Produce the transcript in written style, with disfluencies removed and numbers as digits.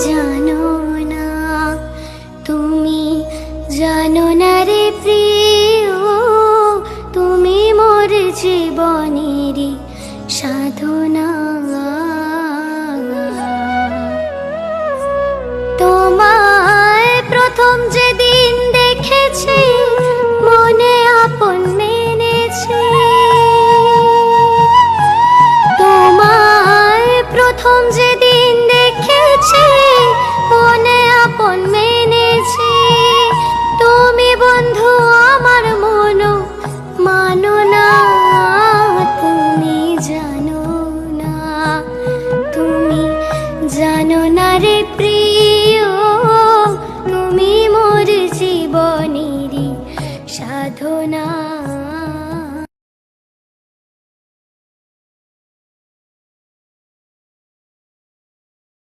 জানো না, তুমি জানো না রে প্রিয়, তুমি মোর জীবনেরই সাধনা। তোমায় প্রথম যেদিন দেখেছি, মনে আপন মেনেছি। তোমায় প্রথম যেদিন দেখেছি, মনে আপন মেনেছি। তুমি বন্ধু আমার মনো মানো না, তুমি জানো না, তুমি জানো না রে প্রিয়।